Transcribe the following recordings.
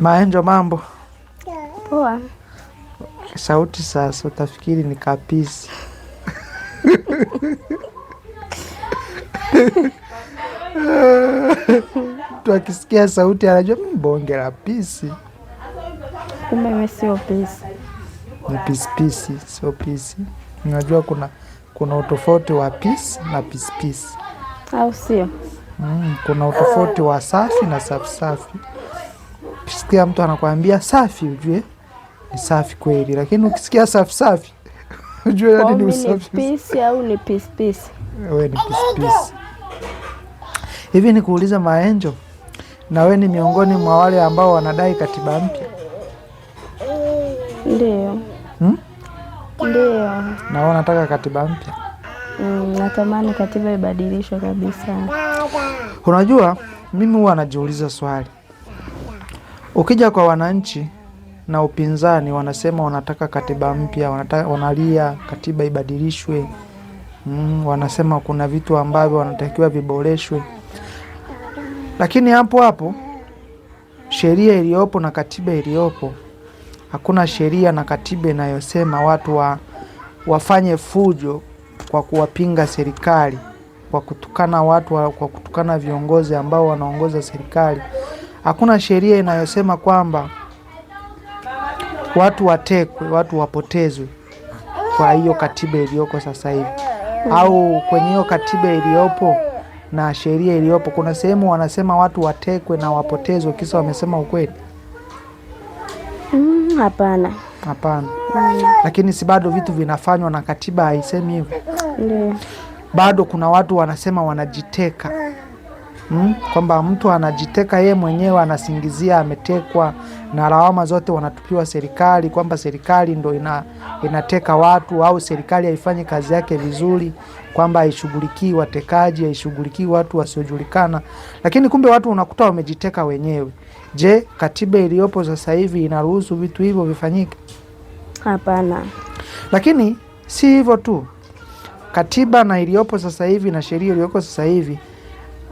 Maenjo, mambo poa? Sauti sasa utafikiri ni kapisi. Mtu akisikia sauti anajua bonge la pisi. Kumbe mimi sio pisi. Ni pisi, sio pisi. Unajua kuna utofauti wa pisi na pisi. Au sio? Kuna utofauti wa safi na safi. Ukisikia mtu anakuambia safi ujue ni safi kweli, lakini ukisikia safi ujue yani ni usafi. Ni pisi au ni pisi? Wewe ni pisi. Hivi nikuuliza Maenjo, na wewe ni miongoni mwa wale ambao wanadai katiba mpya? Ndio. Ndio. Na wewe unataka katiba mpya? Natamani katiba ibadilishwe kabisa. Unajua, mimi huwa najiuliza swali. Ukija kwa wananchi na upinzani wanasema wanataka katiba mpya, wanalia katiba ibadilishwe. Wanasema kuna vitu ambavyo wanatakiwa viboreshwe. Lakini hapo sheria iliyopo na katiba iliyopo, hakuna sheria na katiba inayosema watu wafanye fujo kwa kuwapinga serikali, kwa kutukana watu, kwa kutukana viongozi ambao wanaongoza serikali. Hakuna sheria inayosema kwamba watu watekwe, watu wapotezwe kwa hiyo katiba iliyoko sasa hivi. Au kwenye hiyo katiba iliyopo na sheria iliyopo kuna sehemu wanasema watu watekwe na wapotezwe kisa wamesema ukweli? Hapana. Lakini si bado vitu vinafanywa na katiba haisemi hivyo? Ndio. Bado kuna watu wanasema wanajiteka. Kwamba mtu anajiteka yeye mwenyewe, anasingizia ametekwa, na lawama zote wanatupiwa serikali, kwamba serikali ndo inateka watu, au serikali haifanyi kazi yake vizuri, kwamba haishughulikii watekaji, haishughulikii watu wasiojulikana. Lakini kumbe watu unakuta wamejiteka wenyewe. Je, katiba iliyopo sasa hivi inaruhusu vitu hivyo vifanyike? Hapana. Lakini si hivyo tu. Katiba na iliyopo sasa hivi na sheria iliyoko sasa hivi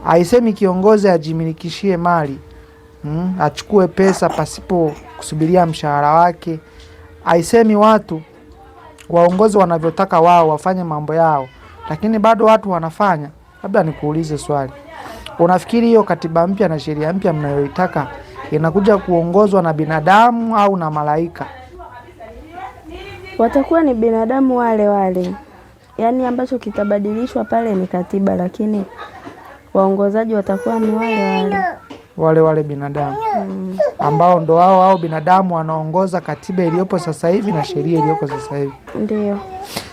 haisemi kiongozi ajimilikishie mali, achukue pesa pasipo kusubiria mshahara wake. Haisemi watu waongozi wanavyotaka wao, wafanye mambo yao, lakini bado watu wanafanya. Labda nikuulize swali. Unafikiri hiyo katiba mpya na sheria mpya mnayoitaka inakuja kuongozwa na binadamu au na malaika? Watakuwa ni binadamu wale. Yaani ambacho kitabadilishwa pale ni katiba, lakini waongozaji watakuwa ni wale binadamu ambao ndo hao binadamu wanaongoza katiba iliyopo sasa hivi na sheria iliyoko sasa hivi. Ndio.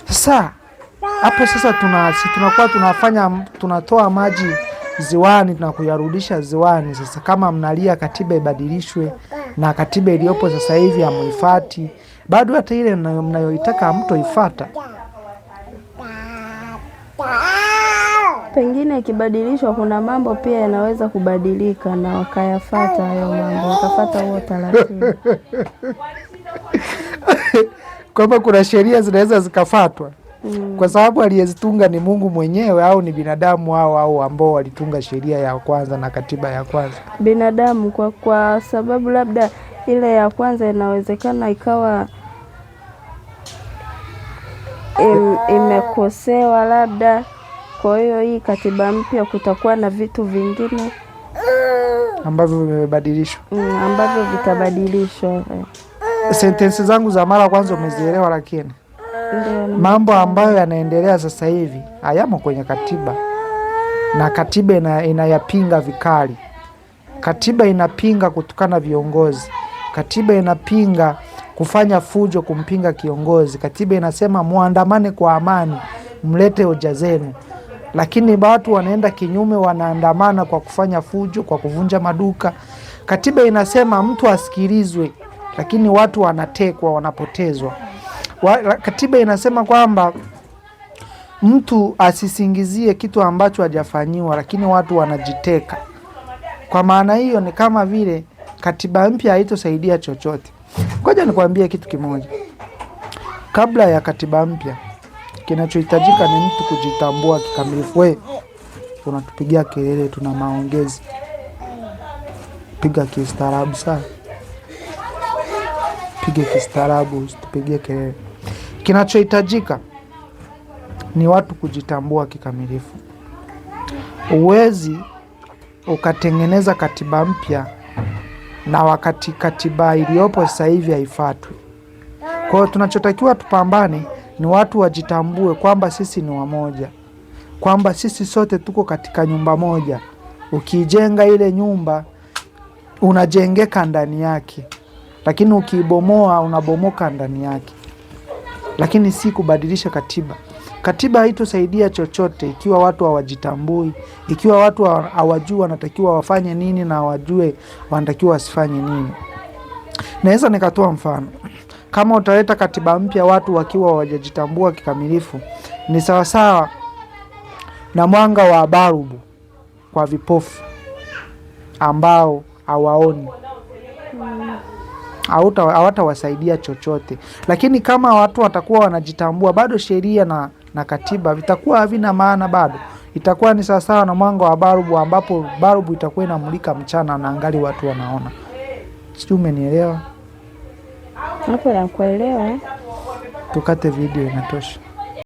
Sasa hapo sasa tunakuwa tunatoa maji ziwani na kuyarudisha ziwani. Sasa kama mnalia katiba ibadilishwe na katiba iliyopo sasa hivi hamuifuati, bado hata ile mnayoitaka hamtoifuata. Pengine ikibadilishwa kuna mambo pia yanaweza kubadilika na wakayafuata hayo mambo, wakafuata huo taratibu. Kwamba kuna sheria zinaweza zikafuatwa kwa sababu aliyezitunga ni Mungu mwenyewe au ni binadamu au ambao walitunga sheria ya kwanza na katiba ya kwanza? Binadamu, kwa sababu labda ile ya kwanza inawezekana ikawa imekosewa labda. Kwa hiyo hii katiba mpya kutakuwa na vitu vingine ambavyo vimebadilishwa, ambavyo vitabadilishwa. Sentensi zangu za mara kwanza umezielewa, lakini mambo ambayo yanaendelea sasa hivi hayamo kwenye katiba, na katiba inayapinga vikali. Katiba inapinga kutukana viongozi, katiba inapinga kufanya fujo kumpinga kiongozi, katiba inasema muandamane kwa amani, mlete hoja zenu. Lakini watu wanaenda kinyume, wanaandamana kwa kufanya fujo, kwa kuvunja maduka. Katiba inasema mtu asikilizwe, lakini watu wanatekwa, wanapotezwa. Katiba inasema kwamba mtu asisingizie kitu ambacho hajafanyiwa, lakini watu wanajiteka. Kwa maana hiyo ni kama vile katiba mpya haitosaidia chochote. Ngoja nikwambie kitu kimoja. Kabla ya katiba mpya, kinachohitajika ni mtu kujitambua kikamilifu. Wewe unatupigia kelele, tuna maongezi, piga kistaarabu sana. tupige kistaarabu, usitupigie kelele. Kinachohitajika ni watu kujitambua kikamilifu. Uwezi ukatengeneza katiba mpya na wakati katiba iliyopo sasa hivi haifuatwi. Kwa hiyo tunachotakiwa tupambane ni watu wajitambue kwamba sisi ni wamoja, kwamba sisi sote tuko katika nyumba moja. Ukijenga ile nyumba unajengeka ndani yake, lakini ukiibomoa unabomoka ndani yake. Lakini si kubadilisha katiba. Katiba haitosaidia chochote ikiwa watu hawajitambui, ikiwa watu hawajui wanatakiwa wafanye nini na hawajue wanatakiwa wasifanye nini. Naweza nikatoa mfano. Kama utaleta katiba mpya watu wakiwa hawajajitambua kikamilifu, ni sawasawa na mwanga wa barubu kwa vipofu ambao hawaoni. Hawatawasaidia chochote. Lakini kama watu watakuwa wanajitambua, bado sheria na katiba vitakuwa havina maana bado. Itakuwa ni sawasawa na mwanga wa barubu, ambapo barubu itakuwa inamulika mchana na angali watu wanaona. Sijui umenielewa? Hapo nakuelewa. Tukate video inatosha.